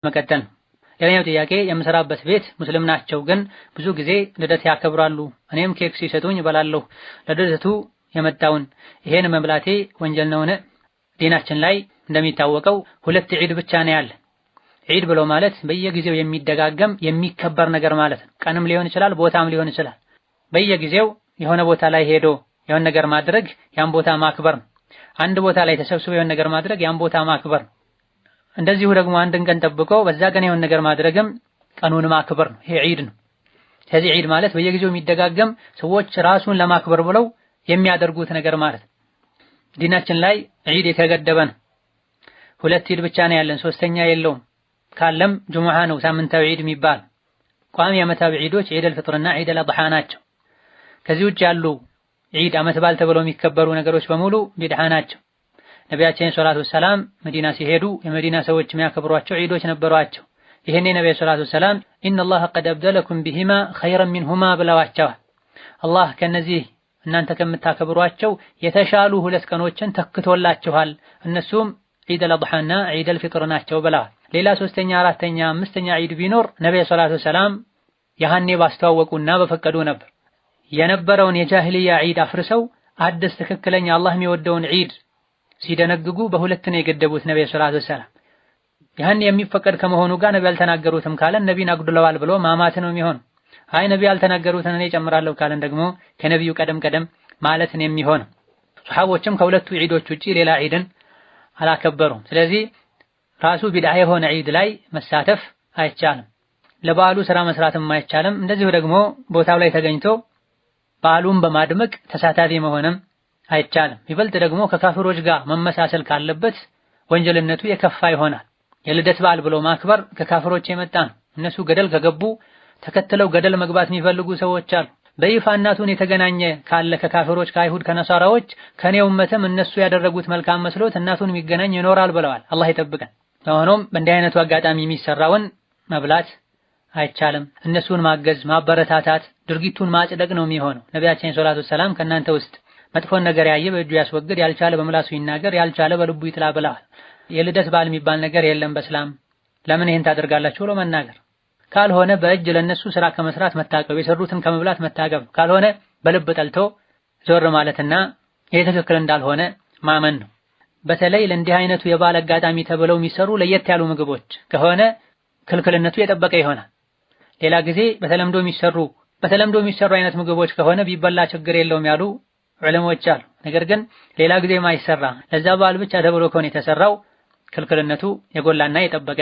መቀጠል። ሌላኛው ጥያቄ የምሰራበት ቤት ሙስሊም ናቸው፣ ግን ብዙ ጊዜ ልደት ያከብራሉ። እኔም ኬክ ሲሰጡኝ እበላለሁ። ለልደቱ የመጣውን ይሄን መብላቴ ወንጀል ነውን? ዲናችን ላይ እንደሚታወቀው 2 ዒድ ብቻ ነው ያለ። ዒድ ብሎ ማለት በየጊዜው የሚደጋገም የሚከበር ነገር ማለት ነው። ቀንም ሊሆን ይችላል፣ ቦታም ሊሆን ይችላል። በየጊዜው የሆነ ቦታ ላይ ሄዶ የሆነ ነገር ማድረግ ያን ቦታ ማክበር ነው። አንድ ቦታ ላይ ተሰብስቦ የሆነ ነገር ማድረግ ያን ቦታ ማክበር ነው። እንደዚሁ ደግሞ አንድን ቀን ጠብቆ በዛ ቀን የሆነ ነገር ማድረግም ቀኑን ማክበር ነው። ይሄ ዒድ ነው። ስለዚህ ዒድ ማለት በየጊዜው የሚደጋገም ሰዎች ራሱን ለማክበር ብለው የሚያደርጉት ነገር ማለት ነው። ዲናችን ላይ ዒድ የተገደበ ነው። 2 ዒድ ብቻ ነው ያለን፣ 3ኛ የለውም። ካለም ጁሙዓ ነው ሳምንታዊ ዒድ የሚባል። ቋሚ ዓመታዊ ዒዶች ዒድ አልፍጥርና ዒድ አልአድሓ ናቸው። ከዚህ ውጭ ያሉ ዒድ ዓመት በዓል ተብለው የሚከበሩ ነገሮች በሙሉ ቢድዓ ናቸው። ነቢያችን ሰለላሁ ዐለይሂ ወሰለም መዲና ሲሄዱ የመዲና ሰዎች የሚያከብሯቸው ዒዶች ነበሯቸው። ይሄኔ ነብዩ ሰለላሁ ዐለይሂ ወሰለም ኢነላህ ቀድ አብደለኩም ቢሂማ ኸይረን ሚንሁማ ብለዋቸዋል። አላህ ከነዚህ እናንተ ከምታከብሯቸው የተሻሉ 2 ቀኖችን ተክቶላችኋል፣ እነሱም ዒድ አልአድሓና ዒድ አልፍጥር ናቸው ብለዋል። ሌላ 3ኛ፣ 4ኛ፣ 5ኛ ዒድ ቢኖር ነብዩ ሰለላሁ ዐለይሂ ወሰለም ያኔ ባስተዋወቁና በፈቀዱ ነበር። የነበረውን የጃሂልያ ዒድ አፍርሰው አዲስ ትክክለኛ አላህ የሚወደውን ዒድ ሲደነግጉ በ2 ነው የገደቡት ነብዩ ሰለላሁ ዐለይሂ ወሰለም። ያን የሚፈቀድ ከመሆኑ ጋር ነብዩ አልተናገሩትም ካለን ነብዩን አጉድለዋል ብሎ ማማት ነው የሚሆን። አይ ነብዩ አልተናገሩትን እኔ ጨምራለሁ ካለን ደግሞ ከነብዩ ቀደም ማለት ነው የሚሆን። ሱሐቦችም ከ2ቱ ዒዶች ውጪ ሌላ ዒድን አላከበሩም። ስለዚህ ራሱ ቢድዓ የሆነ ዒድ ላይ መሳተፍ አይቻልም። ለበዓሉ ስራ መስራትም አይቻልም። እንደዚሁ ደግሞ ቦታው ላይ ተገኝቶ በዓሉን በማድመቅ ተሳታፊ መሆንም አይቻልም። ይበልጥ ደግሞ ከካፍሮች ጋር መመሳሰል ካለበት ወንጀልነቱ የከፋ ይሆናል። የልደት በዓል ብሎ ማክበር ከካፍሮች የመጣ ነው። እነሱ ገደል ከገቡ ተከትለው ገደል መግባት የሚፈልጉ ሰዎች አሉ። በይፋ እናቱን የተገናኘ ካለ ከካፍሮች ከአይሁድ ከነሳራዎች ከኔ ኡመትም እነሱ ያደረጉት መልካም መስሎት እናቱን የሚገናኝ ይኖራል ብለዋል። አላህ ይጠብቀን። ሆኖም በእንዲህ አይነቱ አጋጣሚ የሚሰራውን መብላት አይቻልም። እነሱን ማገዝ ማበረታታት ድርጊቱን ማጽደቅ ነው የሚሆነው። ነቢያችን ሰለላሁ ዐለይሂ ወሰለም ከእናንተ ውስጥ መጥፎን ነገር ያየ በእጁ ያስወግድ፣ ያልቻለ በምላሱ ይናገር፣ ያልቻለ በልቡ ይጥላ ብለዋል። የልደት በዓል የሚባል ነገር የለም በእስላም። ለምን ይሄን ታደርጋላችሁ ብሎ መናገር፣ ካልሆነ በእጅ ለነሱ ስራ ከመስራት መታቀብ፣ የሰሩትን ከመብላት መታቀብ፣ ካልሆነ በልብ ጠልቶ ዞር ማለትና ይሄ ትክክል እንዳልሆነ ማመን ነው። በተለይ ለእንዲህ አይነቱ የበዓል አጋጣሚ ተብለው የሚሰሩ ለየት ያሉ ምግቦች ከሆነ ክልክልነቱ የጠበቀ ይሆናል። ሌላ ጊዜ በተለምዶ የሚሰሩ አይነት ምግቦች ከሆነ ቢበላ ችግር የለውም ያሉ ዑለሞች አሉ። ነገር ግን ሌላ ጊዜ ማይሰራ ለዛ በዓል ብቻ ተብሎ ከሆነ የተሰራው ክልክልነቱ የጎላና የጠበቀ